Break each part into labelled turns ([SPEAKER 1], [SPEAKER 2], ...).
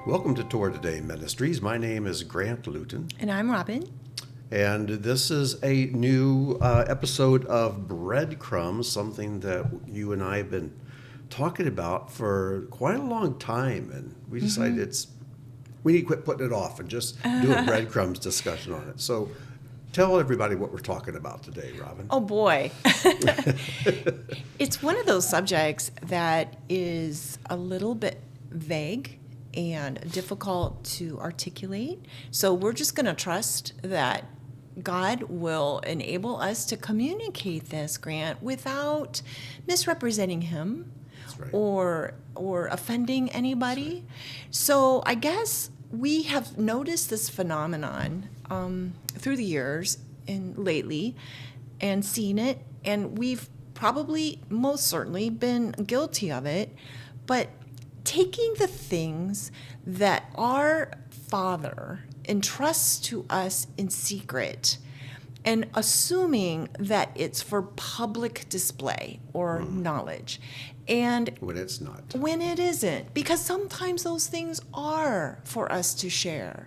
[SPEAKER 1] Welcome to Tour Today Ministries. My name is Grant Luton.
[SPEAKER 2] And I'm Robin.
[SPEAKER 1] And this is a new episode of Breadcrumbs, something that you and I have been talking about for quite a long time. And we decided we need to quit putting it off and just do a breadcrumbs discussion on it. So tell everybody what we're talking about today, Robin.
[SPEAKER 2] Oh, boy. It's one of those subjects that is a little bit vague and difficult to articulate. So we're just going to trust that God will enable us to communicate this, Grant, without misrepresenting him.
[SPEAKER 1] That's right.
[SPEAKER 2] or offending anybody. So I guess we have noticed this phenomenon through the years and lately and seen it, and we've probably most certainly been guilty of it. But taking the things that our Father entrusts to us in secret and assuming that it's for public display or knowledge. And
[SPEAKER 1] When it's not.
[SPEAKER 2] when it isn't, because sometimes those things are for us to share,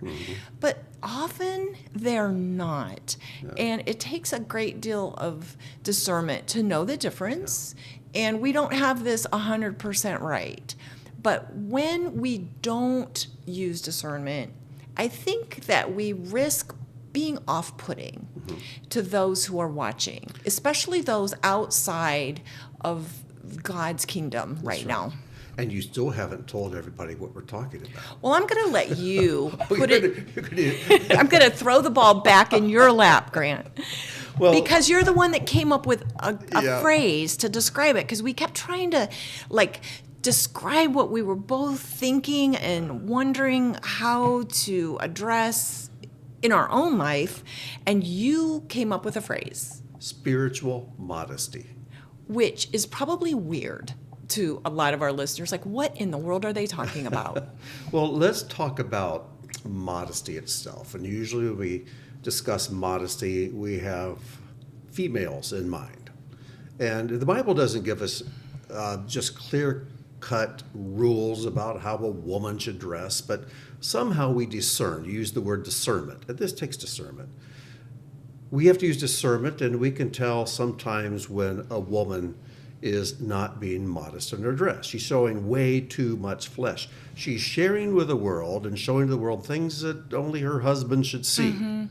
[SPEAKER 2] but often they're not. And it takes a great deal of discernment to know the difference. And we don't have this 100% right. But when we don't use discernment, I think that we risk being off-putting to those who are watching, especially those outside of God's kingdom right now.
[SPEAKER 1] And you still haven't told everybody what we're talking about.
[SPEAKER 2] Well, I'm going to let you put
[SPEAKER 1] You're
[SPEAKER 2] it.
[SPEAKER 1] gonna-
[SPEAKER 2] I'm going to throw the ball back in your lap, Grant.
[SPEAKER 1] Well,
[SPEAKER 2] Because you're the one that came up with a
[SPEAKER 1] Yeah.
[SPEAKER 2] phrase to describe it, because we kept trying to, describe what we were both thinking and wondering how to address in our own life, and you came up with a phrase,
[SPEAKER 1] spiritual modesty.
[SPEAKER 2] which is probably weird to a lot of our listeners. Like, what in the world are they talking about?
[SPEAKER 1] Well, let's talk about modesty itself. And usually when we discuss modesty, we have females in mind. And the Bible doesn't give us just clear-cut rules about how a woman should dress, but somehow we discern. You use the word discernment, and this takes discernment. We have to use discernment, and we can tell sometimes when a woman is not being modest in her dress. She's showing way too much flesh. She's sharing with the world and showing to the world things that only her husband should see.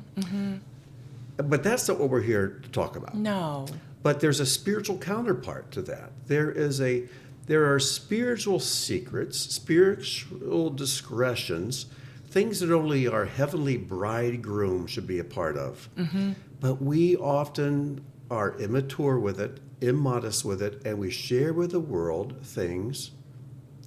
[SPEAKER 1] But that's not what we're here to talk about.
[SPEAKER 2] No.
[SPEAKER 1] But there's a spiritual counterpart to that. There are spiritual secrets, spiritual discretions, things that only our heavenly bridegroom should be a part of. But we often are immature with it, immodest with it, and we share with the world things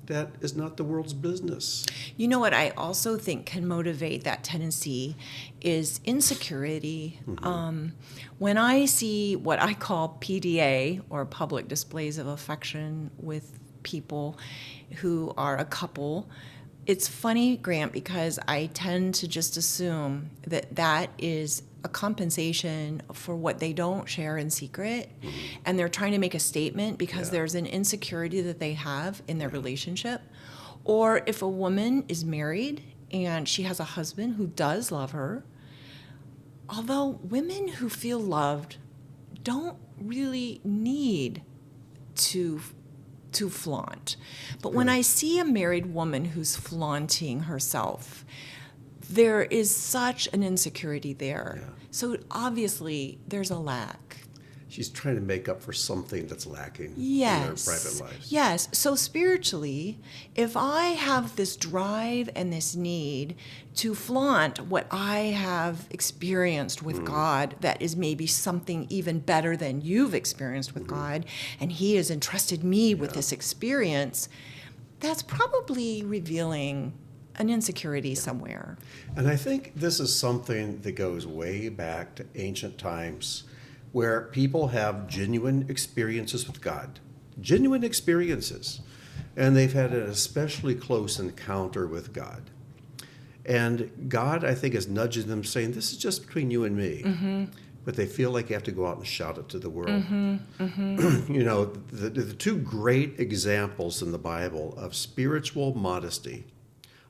[SPEAKER 1] that is not the world's business.
[SPEAKER 2] You know what I also think can motivate that tendency is insecurity. When I see what I call PDA, or public displays of affection, with people who are a couple, it's funny, Grant, because I tend to just assume that that is a compensation for what they don't share in secret, and they're trying to make a statement because there's an insecurity that they have in their relationship. Or if a woman is married and she has a husband who does love her, although women who feel loved don't really need to flaunt. But when I see a married woman who's flaunting herself, there is such an insecurity there. So obviously there's a lack.
[SPEAKER 1] She's trying to make up for something that's lacking in their private lives.
[SPEAKER 2] Yes. So spiritually, if I have this drive and this need to flaunt what I have experienced with God, that is maybe something even better than you've experienced with God, and He has entrusted me with this experience, that's probably revealing an insecurity somewhere.
[SPEAKER 1] And I think this is something that goes way back to ancient times, where people have genuine experiences with God, genuine experiences, and they've had an especially close encounter with God. And God, I think, is nudging them, saying, this is just between you and me. But they feel like you have to go out and shout it to the world. You know, the two great examples in the Bible of spiritual modesty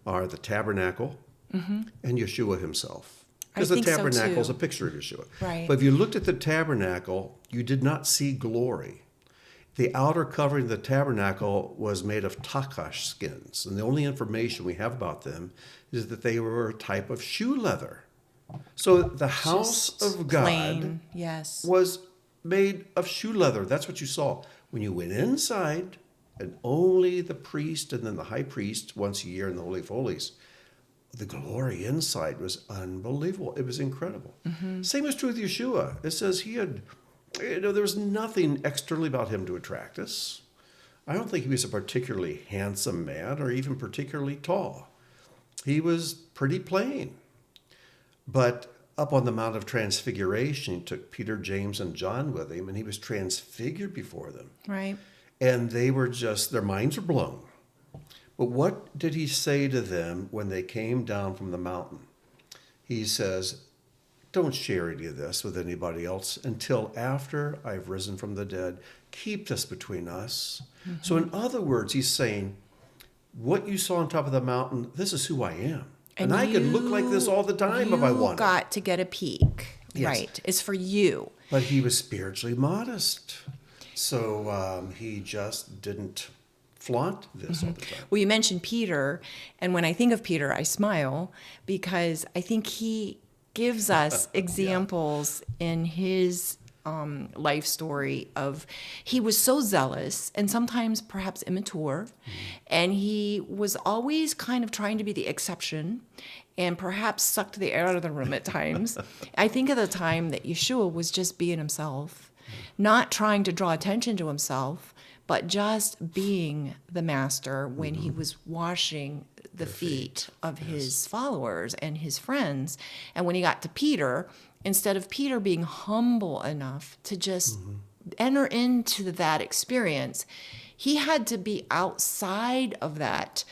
[SPEAKER 1] are the tabernacle and Yeshua himself.
[SPEAKER 2] I
[SPEAKER 1] Because the
[SPEAKER 2] think so,
[SPEAKER 1] tabernacle is
[SPEAKER 2] too.
[SPEAKER 1] a picture of Yeshua.
[SPEAKER 2] Right.
[SPEAKER 1] But if you looked at the tabernacle, you did not see glory. The outer covering of the tabernacle was made of takash skins. And the only information we have about them is that they were a type of shoe leather. So the house
[SPEAKER 2] Just
[SPEAKER 1] of God
[SPEAKER 2] plain, yes.
[SPEAKER 1] was made of shoe leather. That's what you saw. When you went inside, and only the priest and then the high priest once a year in the Holy of Holies, the glory inside was unbelievable. It was incredible. Same is true with Yeshua. It says he had, there was nothing externally about him to attract us. I don't think he was a particularly handsome man or even particularly tall. He was pretty plain. But up on the Mount of Transfiguration, he took Peter, James, and John with him, and he was transfigured before them.
[SPEAKER 2] Right.
[SPEAKER 1] And they were just, their minds were blown. But what did he say to them when they came down from the mountain? He says, don't share any of this with anybody else until after I've risen from the dead. Keep this between us. So in other words, he's saying, what you saw on top of the mountain, this is who I am. And I could look like this all the time if I wanted.
[SPEAKER 2] You got to get a peek.
[SPEAKER 1] Yes.
[SPEAKER 2] Right. It's for you.
[SPEAKER 1] But he was spiritually modest. So he just didn't flaunt this all the time.
[SPEAKER 2] Well, you mentioned Peter, and when I think of Peter, I smile because I think he gives us examples in his life story of he was so zealous and sometimes perhaps immature, and he was always kind of trying to be the exception and perhaps sucked the air out of the room at times. I think of the time that Yeshua was just being himself, not trying to draw attention to himself, but just being the master when he was washing the feet of his followers and his friends. And when he got to Peter, instead of Peter being humble enough to just enter into that experience, he had to be outside of that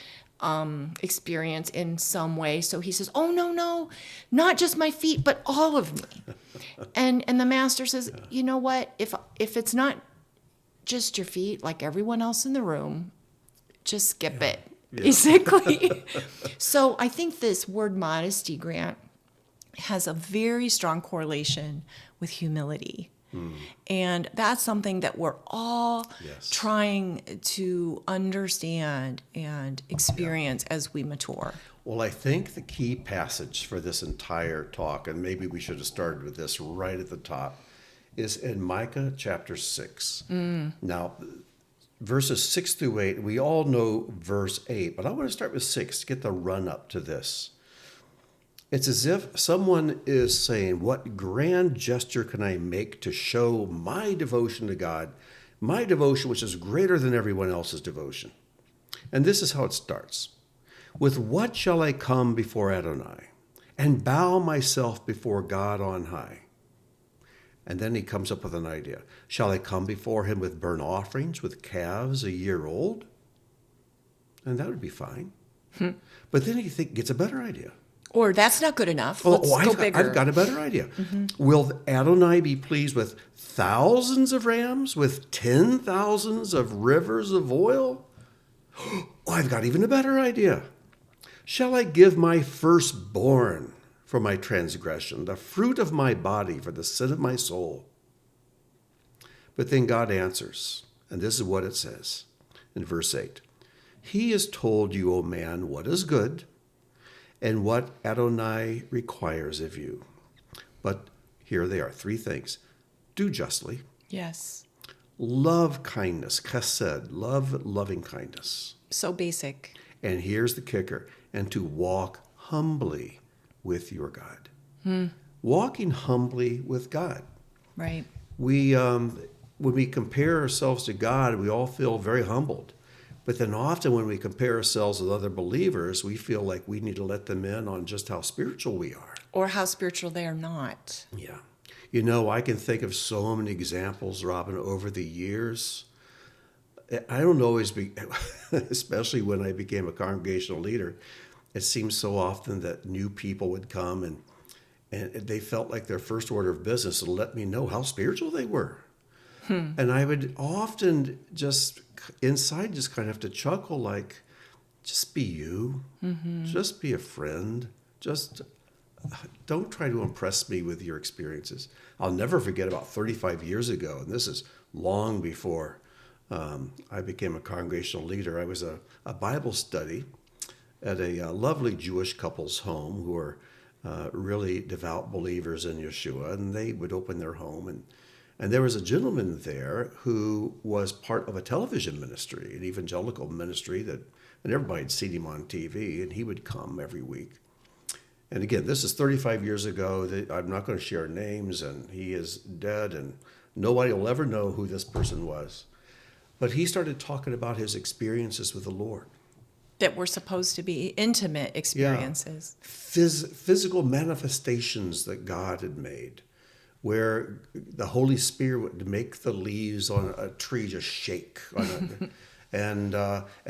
[SPEAKER 2] experience in some way. So he says, oh, no, not just my feet, but all of me. And the master says, you know what? If it's not just your feet, like everyone else in the room, just skip it, basically. So I think this word modesty, Grant, has a very strong correlation with humility. And that's something that we're all trying to understand and experience as we mature.
[SPEAKER 1] Well, I think the key passage for this entire talk, and maybe we should have started with this right at the top, is in Micah chapter 6. Now, verses 6 through 8, we all know verse 8, but I want to start with 6 to get the run up to this. It's as if someone is saying, what grand gesture can I make to show my devotion to God, my devotion which is greater than everyone else's devotion? And this is how it starts. With what shall I come before Adonai and bow myself before God on high? And then he comes up with an idea. Shall I come before him with burnt offerings, with calves a year old? And that would be fine. But then he gets a better idea.
[SPEAKER 2] Or that's not good enough. Let's go bigger.
[SPEAKER 1] I've got a better idea. Will Adonai be pleased with thousands of rams, with 10,000s of rivers of oil? Oh, I've got even a better idea. Shall I give my firstborn for my transgression, the fruit of my body for the sin of my soul? But then God answers, and this is what it says in verse 8. He has told you, O man, what is good and what Adonai requires of you. But here they are, 3 things. Do justly.
[SPEAKER 2] Yes.
[SPEAKER 1] Love kindness, chesed, love loving kindness.
[SPEAKER 2] So basic.
[SPEAKER 1] And here's the kicker, and to walk humbly with your God. Walking humbly with God.
[SPEAKER 2] Right.
[SPEAKER 1] We, when we compare ourselves to God, we all feel very humbled. But then often when we compare ourselves with other believers, we feel like we need to let them in on just how spiritual we are.
[SPEAKER 2] Or how spiritual they are not.
[SPEAKER 1] Yeah. You know, I can think of so many examples, Robin, over the years. I don't always especially when I became a congregational leader, it seems so often that new people would come and they felt like their first order of business to let me know how spiritual they were. And I would often just inside just kind of have to chuckle like, just be you. Just be a friend. Just don't try to impress me with your experiences. I'll never forget about 35 years ago, and this is long before I became a congregational leader. I was a Bible study at a lovely Jewish couple's home who are really devout believers in Yeshua, and they would open their home. And there was a gentleman there who was part of a television ministry, an evangelical ministry and everybody had seen him on TV, and he would come every week. And again, this is 35 years ago. I'm not going to share names, and he is dead, and nobody will ever know who this person was. But he started talking about his experiences with the Lord.
[SPEAKER 2] That were supposed to be intimate experiences.
[SPEAKER 1] Yeah. Physical manifestations that God had made, where the Holy Spirit would make the leaves on a tree just shake. And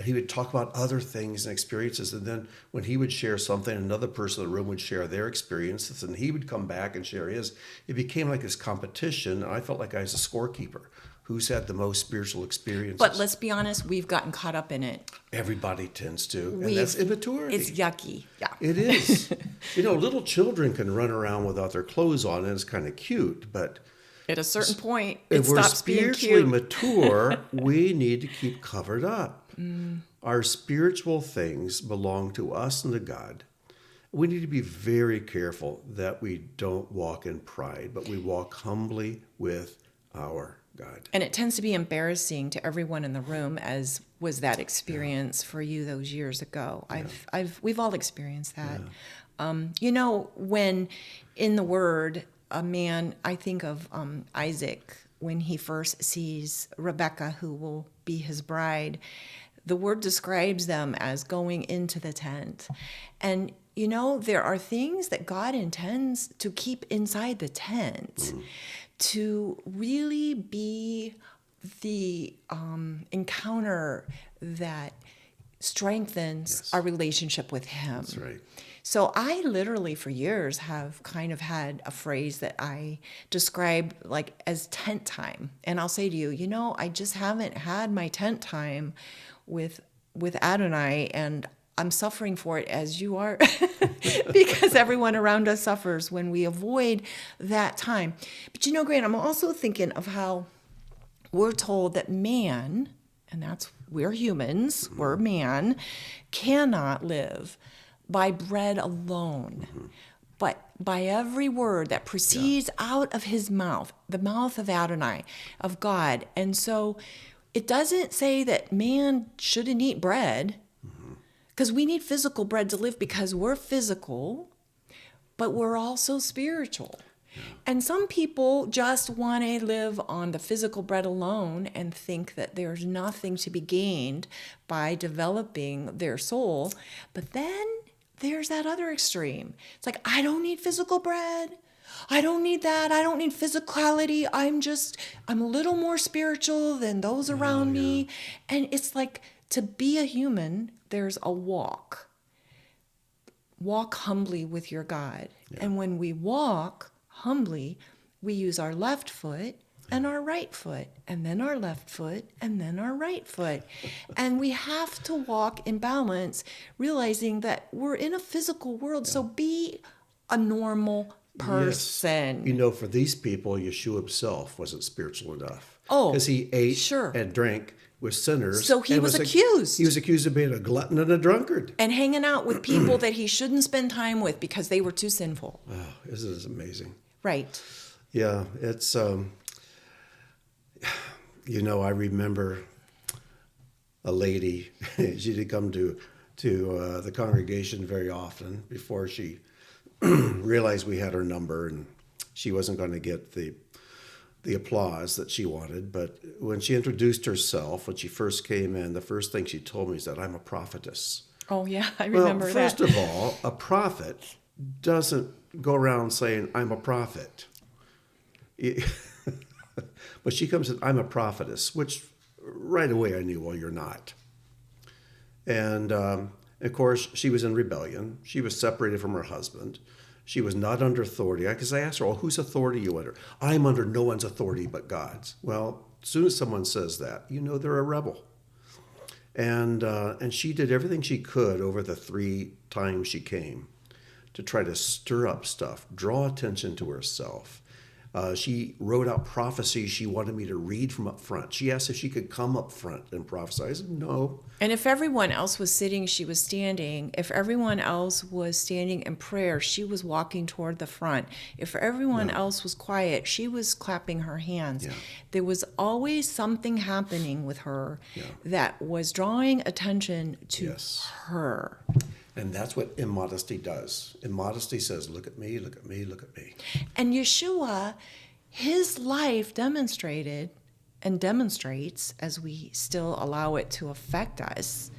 [SPEAKER 1] he would talk about other things and experiences. And then when he would share something, another person in the room would share their experiences, and he would come back and share his. It became like this competition. I felt like I was a scorekeeper. Who's had the most spiritual experiences?
[SPEAKER 2] But let's be honest, we've gotten caught up in it.
[SPEAKER 1] Everybody tends to. And that's immaturity.
[SPEAKER 2] It's yucky. Yeah.
[SPEAKER 1] It is. Little children can run around without their clothes on, and it's kind of cute. But
[SPEAKER 2] at a certain point, it
[SPEAKER 1] if we're
[SPEAKER 2] stops being
[SPEAKER 1] spiritually
[SPEAKER 2] cute.
[SPEAKER 1] mature, we need to keep covered up. Our spiritual things belong to us and to God. We need to be very careful that we don't walk in pride, but we walk humbly with our God.
[SPEAKER 2] And it tends to be embarrassing to everyone in the room, as was that experience for you those years ago. We've all experienced that. When in the Word, a man, I think of Isaac, when he first sees Rebekah, who will be his bride, the Word describes them as going into the tent. And there are things that God intends to keep inside the tent to really be the encounter that strengthens our relationship with Him.
[SPEAKER 1] That's right.
[SPEAKER 2] So I literally for years have kind of had a phrase that I describe like as tent time. And I'll say to you, I just haven't had my tent time with Adonai, and I'm suffering for it as you are because everyone around us suffers when we avoid that time. But Grant, I'm also thinking of how we're told that man, and we're humans, we're man, cannot live by bread alone, but by every word that proceeds out of his mouth, the mouth of Adonai, of God. And so it doesn't say that man shouldn't eat bread, because we need physical bread to live, because we're physical, but we're also spiritual. And some people just want to live on the physical bread alone and think that there's nothing to be gained by developing their soul. But then there's that other extreme. It's like, I don't need physical bread. I don't need that. I don't need physicality. I'm a little more spiritual than those around me. And it's like, to be a human, there's a walk. Walk humbly with your God. Yeah. And when we walk humbly, we use our left foot and our right foot, and then our left foot, and then our right foot. And we have to walk in balance, realizing that we're in a physical world, so be a normal person.
[SPEAKER 1] Yes. For these people, Yeshua himself wasn't spiritual enough.
[SPEAKER 2] Oh,
[SPEAKER 1] because he ate and drank with sinners.
[SPEAKER 2] So he was accused.
[SPEAKER 1] He was accused of being a glutton and a drunkard.
[SPEAKER 2] And hanging out with people that he shouldn't spend time with because they were too sinful.
[SPEAKER 1] Oh, this is amazing.
[SPEAKER 2] Right.
[SPEAKER 1] Yeah, it's, I remember a lady, she did come to the congregation very often before she realized we had her number, and she wasn't going to get the applause that she wanted. But when she introduced herself, when she first came in, the first thing she told me is that I'm a prophetess.
[SPEAKER 2] Oh, yeah, I remember that.
[SPEAKER 1] First of all, a prophet doesn't go around saying, I'm a prophet. But she comes and I'm a prophetess, which right away I knew, well, you're not. And of course, she was in rebellion. She was separated from her husband. She was not under authority. Because I asked her, well, whose authority are you under? I'm under no one's authority but God's. Well, as soon as someone says that, they're a rebel. And she did everything she could over the 3 times she came to try to stir up stuff, draw attention to herself. She wrote out prophecies she wanted me to read from up front. She asked if she could come up front and prophesy. I said, no.
[SPEAKER 2] And if everyone else was sitting, she was standing. If everyone else was standing in prayer, she was walking toward the front. If everyone else was quiet, she was clapping her hands.
[SPEAKER 1] Yeah.
[SPEAKER 2] There was always something happening with her that was drawing attention to her.
[SPEAKER 1] And that's what immodesty does. Immodesty says, look at me, look at me, look at me.
[SPEAKER 2] And Yeshua, his life demonstrated and demonstrates, as we still allow it to affect us,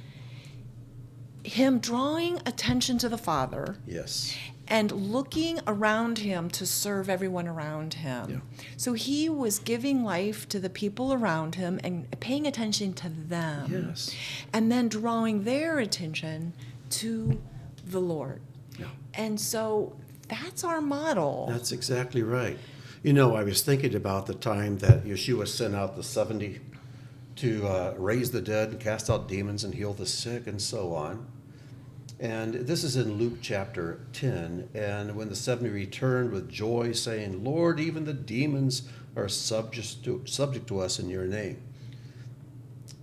[SPEAKER 2] him drawing attention to the Father.
[SPEAKER 1] Yes.
[SPEAKER 2] And looking around him to serve everyone around him.
[SPEAKER 1] Yeah.
[SPEAKER 2] So he was giving life to the people around him and paying attention to them.
[SPEAKER 1] Yes.
[SPEAKER 2] And then drawing their attention to the Lord.
[SPEAKER 1] Yeah.
[SPEAKER 2] And so that's our model.
[SPEAKER 1] That's exactly right. You know, I was thinking about the time that Yeshua sent out the 70 to raise the dead and cast out demons and heal the sick and so on. And this is in Luke chapter 10. And when the 70 returned with joy, saying, Lord, even the demons are subject to us in your name.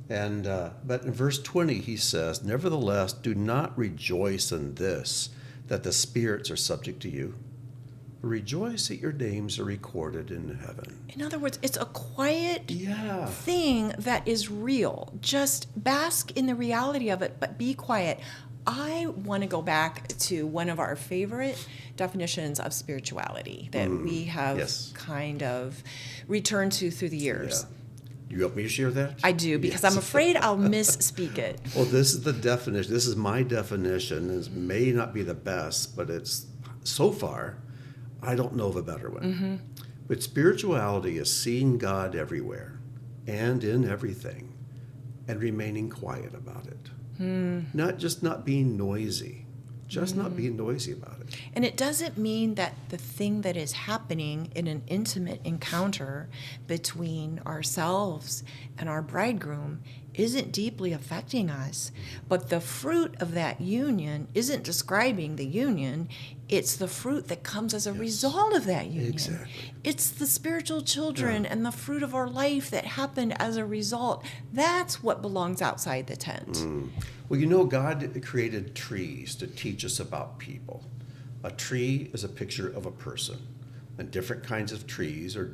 [SPEAKER 1] And but in verse 20, he says, nevertheless, do not rejoice in this, that the spirits are subject to you. Rejoice that your names are recorded in heaven.
[SPEAKER 2] In other words, it's a quiet
[SPEAKER 1] Yeah.
[SPEAKER 2] thing that is real. Just bask in the reality of it, but be quiet. I want to go back to one of our favorite definitions of spirituality that we have kind of returned to through the years.
[SPEAKER 1] Yeah. You want me to share that?
[SPEAKER 2] I do, because I'm afraid I'll misspeak it.
[SPEAKER 1] Well, this is the definition. This is my definition. It may not be the best, but it's so far, I don't know of a better one.
[SPEAKER 2] Mm-hmm.
[SPEAKER 1] But spirituality is seeing God everywhere and in everything and remaining quiet about it. Not being noisy. Just not being noisy about it.
[SPEAKER 2] And it doesn't mean that the thing that is happening in an intimate encounter between ourselves and our bridegroom isn't deeply affecting us. But the fruit of that union isn't describing the union. It's the fruit that comes as a result of that union.
[SPEAKER 1] Exactly.
[SPEAKER 2] It's the spiritual children and the fruit of our life that happened as a result. That's what belongs outside the tent.
[SPEAKER 1] Well, you know, God created trees to teach us about people. A tree is a picture of a person. And different kinds of trees are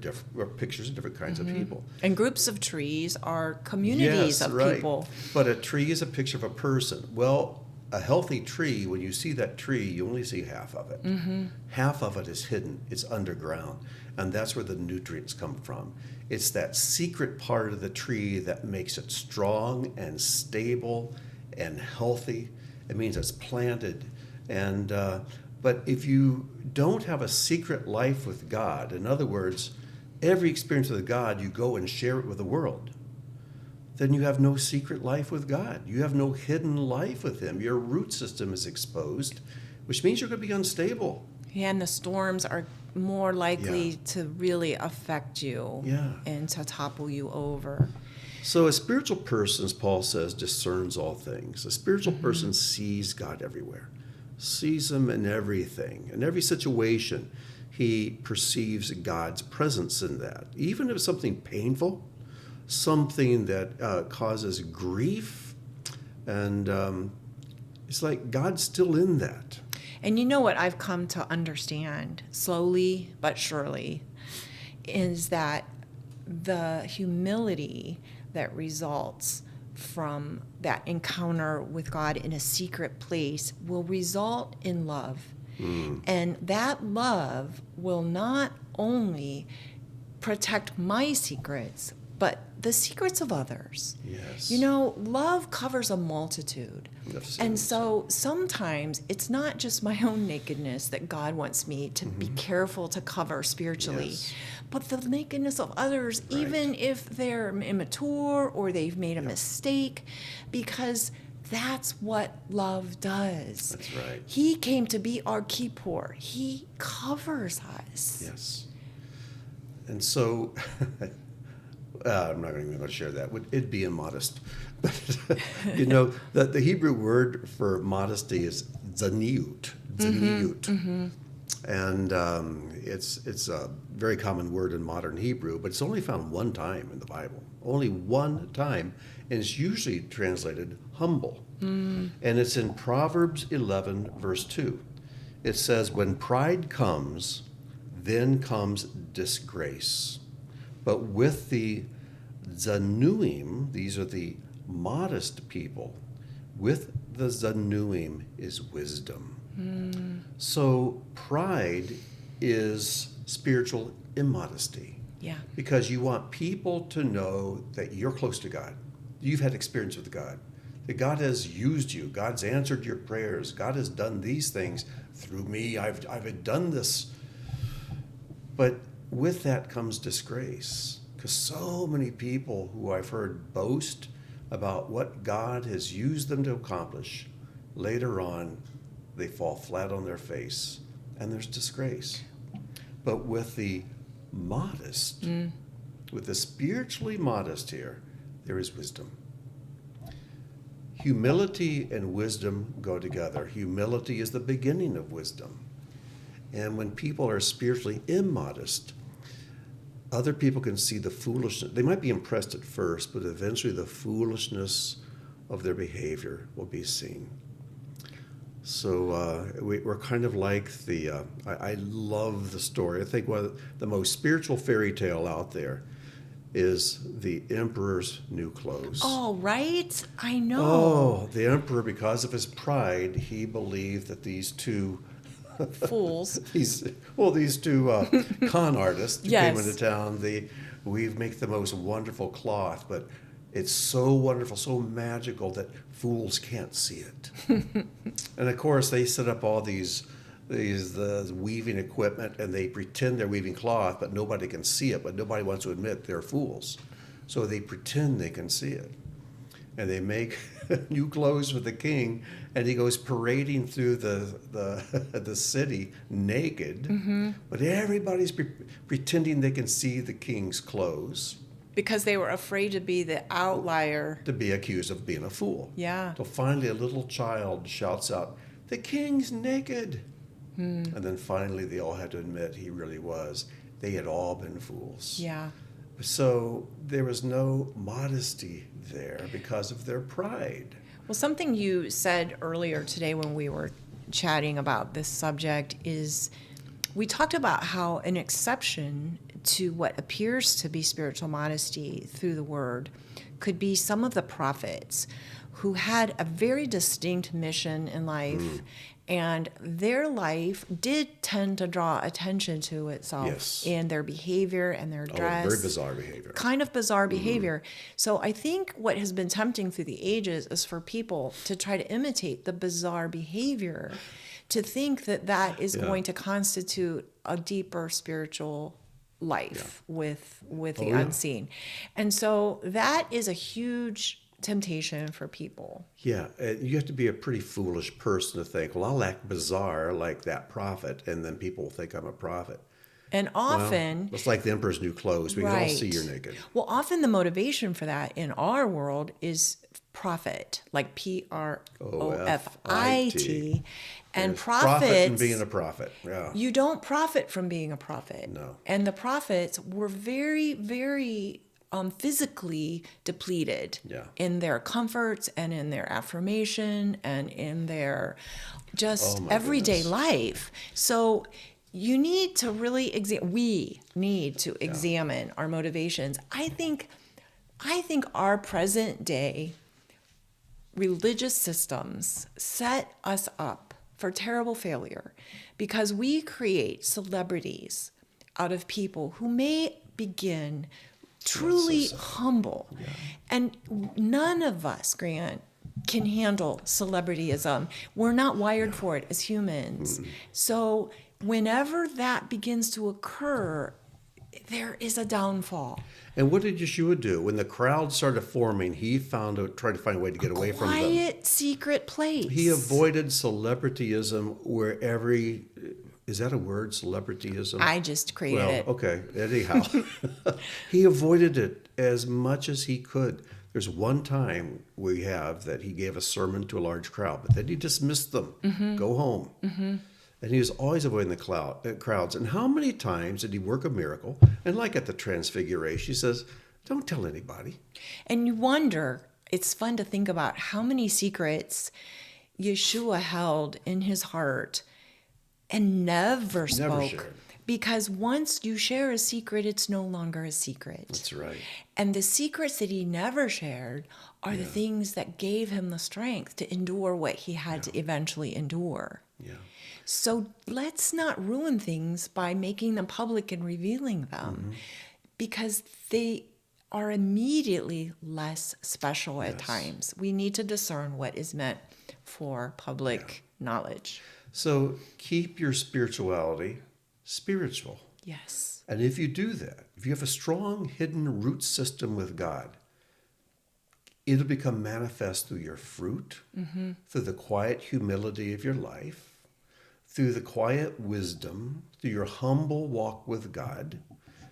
[SPEAKER 1] pictures of different kinds of people.
[SPEAKER 2] And groups of trees are communities of people.
[SPEAKER 1] But a tree is a picture of a person. Well, a healthy tree, when you see that tree, you only see half of it. Half of it is hidden. It's underground. And that's where the nutrients come from. It's that secret part of the tree that makes it strong and stable and healthy. It means it's planted. And but if you don't have a secret life with God, in other words, every experience with God, you go and share it with the world, then you have no secret life with God. You have no hidden life with Him. Your root system is exposed, which means you're going to be unstable.
[SPEAKER 2] Yeah, and the storms are more likely to really affect you and to topple you over.
[SPEAKER 1] So a spiritual person, as Paul says, discerns all things. A spiritual person sees God everywhere, sees Him in everything, in every situation. He perceives God's presence in that. Even if it's something painful, something that causes grief, and it's like God's still in that.
[SPEAKER 2] And you know what I've come to understand, slowly but surely, is that the humility that results from that encounter with God in a secret place will result in love. And that love will not only protect my secrets, but the secrets of others.
[SPEAKER 1] Yes.
[SPEAKER 2] You know, love covers a multitude.
[SPEAKER 1] Yes.
[SPEAKER 2] And so sometimes it's not just my own nakedness that God wants me to be careful to cover spiritually, but the nakedness of others, even if they're immature or they've made a mistake, because that's what love does.
[SPEAKER 1] That's right.
[SPEAKER 2] He came to be our kippur. He covers us.
[SPEAKER 1] Yes. And so I'm not even going to share that. It'd be immodest. But, you know, the Hebrew word for modesty is zaniut. Zaniut. And it's a very common word in modern Hebrew, but it's only found one time in the Bible. Only one time. And it's usually translated humble. And it's in Proverbs 11, verse 2. It says, when pride comes, then comes disgrace. But with the zanuim, these are the modest people, with the zanuim is wisdom. So pride is spiritual immodesty.
[SPEAKER 2] Yeah.
[SPEAKER 1] Because you want people to know that you're close to God. You've had experience with God. That God has used you. God's answered your prayers. God has done these things through me. I've done this. But with that comes disgrace. Because so many people who I've heard boast about what God has used them to accomplish, later on, they fall flat on their face, and there's disgrace. But with the modest, with the spiritually modest here, there is wisdom. Humility and wisdom go together. Humility is the beginning of wisdom. And when people are spiritually immodest, other people can see the foolishness. They might be impressed at first, but eventually the foolishness of their behavior will be seen. So we're kind of like I love the story. I think one of the most spiritual fairy tale out there is the emperor's new clothes.
[SPEAKER 2] Oh, right? I know.
[SPEAKER 1] Oh, the emperor, because of his pride, he believed that these two
[SPEAKER 2] Fools.
[SPEAKER 1] these two con artists who
[SPEAKER 2] Yes.
[SPEAKER 1] came into town, we make the most wonderful cloth, but it's so wonderful, so magical that fools can't see it. And of course, they set up all these weaving equipment, and they pretend they're weaving cloth, but nobody can see it. But nobody wants to admit they're fools, so they pretend they can see it, and they make new clothes for the king, and he goes parading through the city naked, but everybody's pretending they can see the king's clothes.
[SPEAKER 2] Because they were afraid to be the outlier.
[SPEAKER 1] To be accused of being a fool.
[SPEAKER 2] Yeah.
[SPEAKER 1] So finally a little child shouts out, "The king's naked!" And then finally they all had to admit he really was. They had all been fools.
[SPEAKER 2] Yeah.
[SPEAKER 1] So there was no modesty there because of their pride.
[SPEAKER 2] Well, something you said earlier today when we were chatting about this subject is we talked about how an exception to what appears to be spiritual modesty through the word could be some of the prophets who had a very distinct mission in life, and their life did tend to draw attention to itself
[SPEAKER 1] Yes.
[SPEAKER 2] in their behavior and their dress.
[SPEAKER 1] Very bizarre behavior.
[SPEAKER 2] Kind of bizarre behavior. So I think what has been tempting through the ages is for people to try to imitate the bizarre behavior, to think that that is going to constitute a deeper spiritual life with the unseen. And so that is a huge temptation for people.
[SPEAKER 1] Yeah, and you have to be a pretty foolish person to think, well, I'll act bizarre like that prophet, and then people will think I'm a prophet.
[SPEAKER 2] And often,
[SPEAKER 1] Well, it's like the emperor's new clothes. We can all see
[SPEAKER 2] Right.
[SPEAKER 1] you're naked.
[SPEAKER 2] well, often the motivation for that in our world is profit, like profit. And
[SPEAKER 1] Profit from
[SPEAKER 2] profits,
[SPEAKER 1] being a prophet. Yeah.
[SPEAKER 2] you don't profit from being a prophet.
[SPEAKER 1] No.
[SPEAKER 2] And the prophets were very, very physically depleted
[SPEAKER 1] Yeah.
[SPEAKER 2] in their comforts and in their affirmation and in their just
[SPEAKER 1] Oh, my
[SPEAKER 2] everyday
[SPEAKER 1] goodness.
[SPEAKER 2] life. So you need to really we need to examine our motivations. I think our present day religious systems set us up for terrible failure because we create celebrities out of people who may begin truly humble. And none of us, Grant, can handle celebrityism. We're not wired for it as humans. So whenever that begins to occur, there is a downfall.
[SPEAKER 1] And what did Yeshua do? When the crowd started forming, he tried to find a way to get away from them.
[SPEAKER 2] Quiet, secret place.
[SPEAKER 1] He avoided celebrityism wherever he is that a word, celebrityism?
[SPEAKER 2] I just created
[SPEAKER 1] Well,
[SPEAKER 2] it.
[SPEAKER 1] okay. Anyhow, he avoided it as much as he could. There's one time we have that he gave a sermon to a large crowd, but then he dismissed them. Go home. And he was always avoiding the crowds. And how many times did he work a miracle? And like at the Transfiguration, he says, don't tell anybody.
[SPEAKER 2] And you wonder, it's fun to think about how many secrets Yeshua held in his heart and never spoke.
[SPEAKER 1] shared.
[SPEAKER 2] Because once you share a secret, it's no longer a secret.
[SPEAKER 1] That's right.
[SPEAKER 2] And the secrets that he never shared are the things that gave him the strength to endure what he had to eventually endure.
[SPEAKER 1] Yeah.
[SPEAKER 2] So let's not ruin things by making them public and revealing them, because they are immediately less special at times. We need to discern what is meant for public knowledge.
[SPEAKER 1] So keep your spirituality spiritual.
[SPEAKER 2] Yes.
[SPEAKER 1] And if you do that, if you have a strong hidden root system with God, it'll become manifest through your fruit, through the quiet humility of your life, through the quiet wisdom, through your humble walk with God,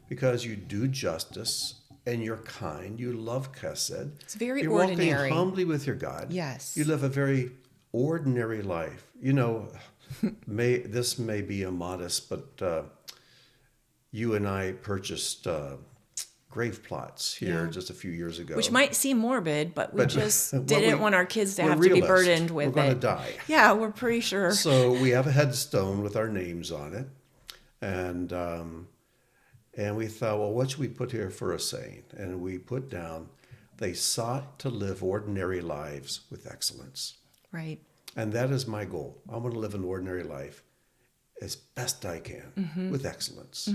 [SPEAKER 1] because you do justice and you're kind, you love chesed.
[SPEAKER 2] It's very
[SPEAKER 1] you're
[SPEAKER 2] ordinary.
[SPEAKER 1] walking humbly with your God.
[SPEAKER 2] Yes.
[SPEAKER 1] You live a very ordinary life. You know, this may be immodest, but you and I purchased grave plots here just a few years ago.
[SPEAKER 2] Which might seem morbid, but we just didn't want our kids to
[SPEAKER 1] we're
[SPEAKER 2] have to be
[SPEAKER 1] realists.
[SPEAKER 2] burdened with
[SPEAKER 1] We're
[SPEAKER 2] it.
[SPEAKER 1] going to die.
[SPEAKER 2] Yeah, we're pretty sure.
[SPEAKER 1] So we have a headstone with our names on it, and we thought, well, what should we put here for a saying? And we put down, they sought to live ordinary lives with excellence.
[SPEAKER 2] Right.
[SPEAKER 1] And that is my goal. I want to live an ordinary life as best I can with excellence.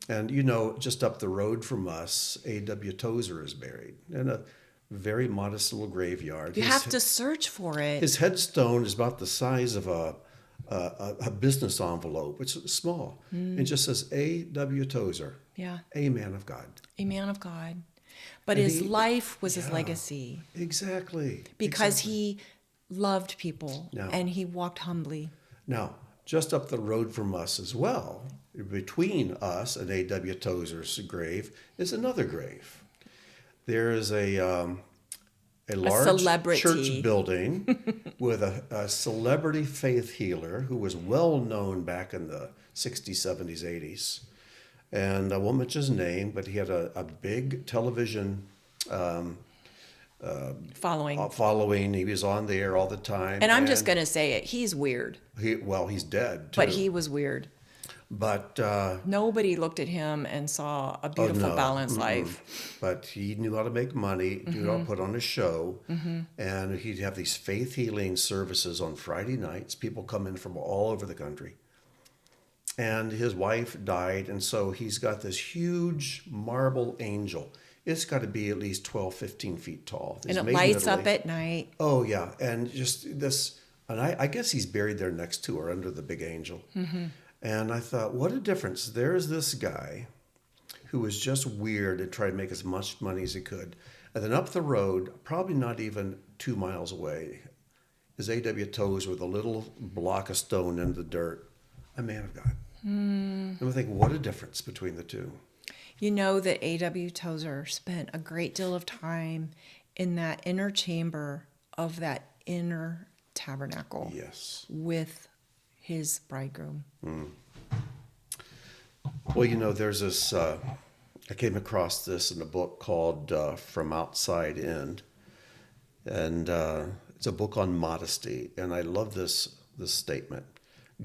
[SPEAKER 1] And, you know, just up the road from us, A.W. Tozer is buried in a very modest little graveyard.
[SPEAKER 2] You have to search for it.
[SPEAKER 1] His headstone is about the size of a business envelope. It's small. It just says A.W. Tozer,
[SPEAKER 2] Yeah.
[SPEAKER 1] a man of God.
[SPEAKER 2] A man of God. But
[SPEAKER 1] And
[SPEAKER 2] his
[SPEAKER 1] he-
[SPEAKER 2] life was his legacy,
[SPEAKER 1] Exactly.
[SPEAKER 2] because he loved people
[SPEAKER 1] Yeah.
[SPEAKER 2] and he walked humbly.
[SPEAKER 1] Now, just up the road from us as well, between us and A.W. Tozer's grave, is another grave. There is a large
[SPEAKER 2] celebrity.
[SPEAKER 1] church building with a celebrity faith healer who was well known back in the 60s, 70s, 80s. And I won't mention his name, but he had a big television following. He was on the air all the time.
[SPEAKER 2] And I'm just going to say it. He's weird.
[SPEAKER 1] He's dead, too.
[SPEAKER 2] But he was weird.
[SPEAKER 1] But
[SPEAKER 2] Nobody looked at him and saw a beautiful,
[SPEAKER 1] no.
[SPEAKER 2] balanced life.
[SPEAKER 1] But he knew how to make money, knew how to put on a show, and he'd have these faith healing services on Friday nights. People come in from all over the country. And his wife died, and so he's got this huge marble angel. It's got to be at least 12, 15 feet tall. It's
[SPEAKER 2] And it
[SPEAKER 1] made in
[SPEAKER 2] lights up
[SPEAKER 1] Italy.
[SPEAKER 2] at night.
[SPEAKER 1] Oh, yeah. And just this, and I guess he's buried there next to or under the big angel. And I thought, what a difference. There's this guy who was just weird and tried to make as much money as he could. And then up the road, probably not even 2 miles away, is A.W. Tozer with a little block of stone in the dirt. A man of God. And I think, what a difference between the two.
[SPEAKER 2] You know that A.W. Tozer spent a great deal of time in that inner chamber of that inner tabernacle
[SPEAKER 1] Yes.
[SPEAKER 2] with his bridegroom.
[SPEAKER 1] Well, you know, there's this, I came across this in a book called From Outside In. And it's a book on modesty. And I love this statement.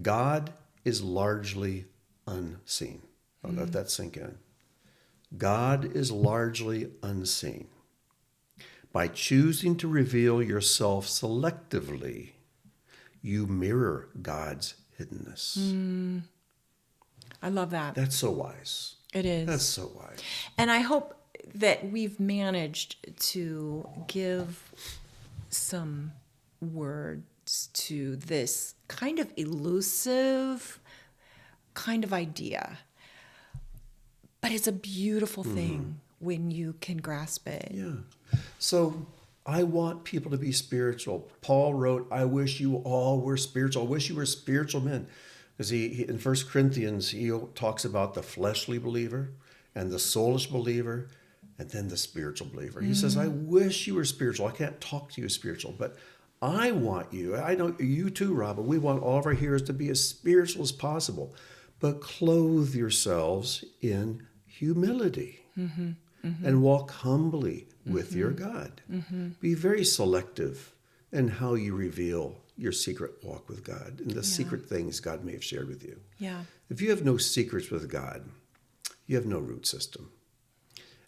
[SPEAKER 1] God is largely unseen. I'll let that sink in. God is largely unseen. By choosing to reveal yourself selectively, you mirror God's hiddenness.
[SPEAKER 2] I love that.
[SPEAKER 1] That's so wise.
[SPEAKER 2] It is.
[SPEAKER 1] That's so wise.
[SPEAKER 2] And I hope that we've managed to give some words to this kind of elusive kind of idea. But it's a beautiful thing when you can grasp it.
[SPEAKER 1] Yeah. So I want people to be spiritual. Paul wrote, I wish you all were spiritual. I wish you were spiritual men. Because in 1 Corinthians, he talks about the fleshly believer and the soulish believer and then the spiritual believer. He says, I wish you were spiritual. I can't talk to you spiritual, but I want you. I know you too, Robin. We want all of our hearers to be as spiritual as possible, but clothe yourselves in humility and walk humbly with your God. Be very selective in how you reveal your secret walk with God and the secret things God may have shared with you.
[SPEAKER 2] Yeah.
[SPEAKER 1] If you have no secrets with God, you have no root system.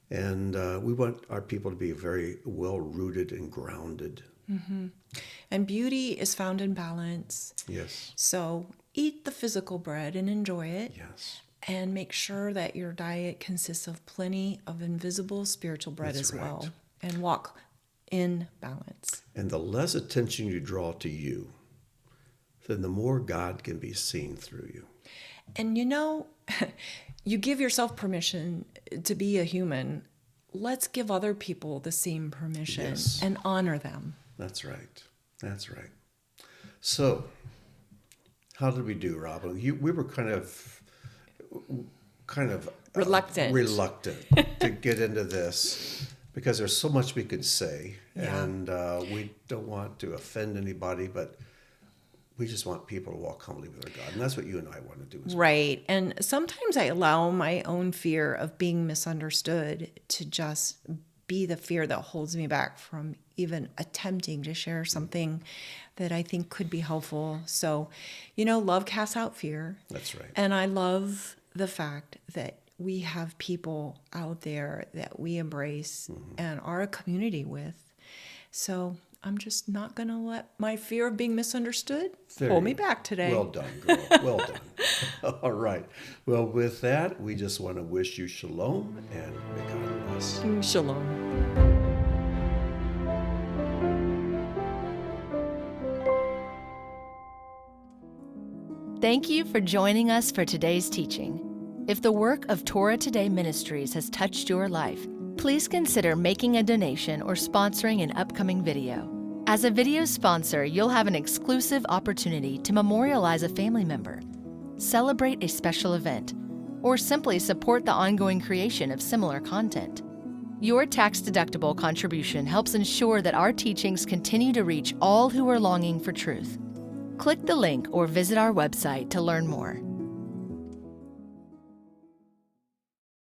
[SPEAKER 1] And we want our people to be very well rooted and grounded.
[SPEAKER 2] And beauty is found in balance.
[SPEAKER 1] Yes.
[SPEAKER 2] So eat the physical bread and enjoy it.
[SPEAKER 1] Yes.
[SPEAKER 2] And make sure that your diet consists of plenty of invisible spiritual bread
[SPEAKER 1] That's
[SPEAKER 2] as well.
[SPEAKER 1] right.
[SPEAKER 2] And walk in balance.
[SPEAKER 1] And the less attention you draw to you, then the more God can be seen through you.
[SPEAKER 2] And you give yourself permission to be a human. Let's give other people the same permission and honor them.
[SPEAKER 1] That's right. That's right. So, how did we do, Robin? We were kind of
[SPEAKER 2] Reluctant
[SPEAKER 1] to get into this because there's so much we could say, and we don't want to offend anybody, but we just want people to walk humbly with their God, and that's what you and I want to do as well.
[SPEAKER 2] Right. And sometimes I allow my own fear of being misunderstood to just be the fear that holds me back from even attempting to share something that I think could be helpful. So, love casts out fear.
[SPEAKER 1] That's right.
[SPEAKER 2] And I love the fact that we have people out there that we embrace and are a community with. So I'm just not going to let my fear of being misunderstood hold me back today.
[SPEAKER 1] Well done, girl. Well done. All right. Well, with that, we just want to wish you shalom and may God bless.
[SPEAKER 2] Shalom.
[SPEAKER 3] Thank you for joining us for today's teaching. If the work of Torah Today Ministries has touched your life, please consider making a donation or sponsoring an upcoming video. As a video sponsor, you'll have an exclusive opportunity to memorialize a family member, celebrate a special event, or simply support the ongoing creation of similar content. Your tax-deductible contribution helps ensure that our teachings continue to reach all who are longing for truth. Click the link or visit our website to learn more.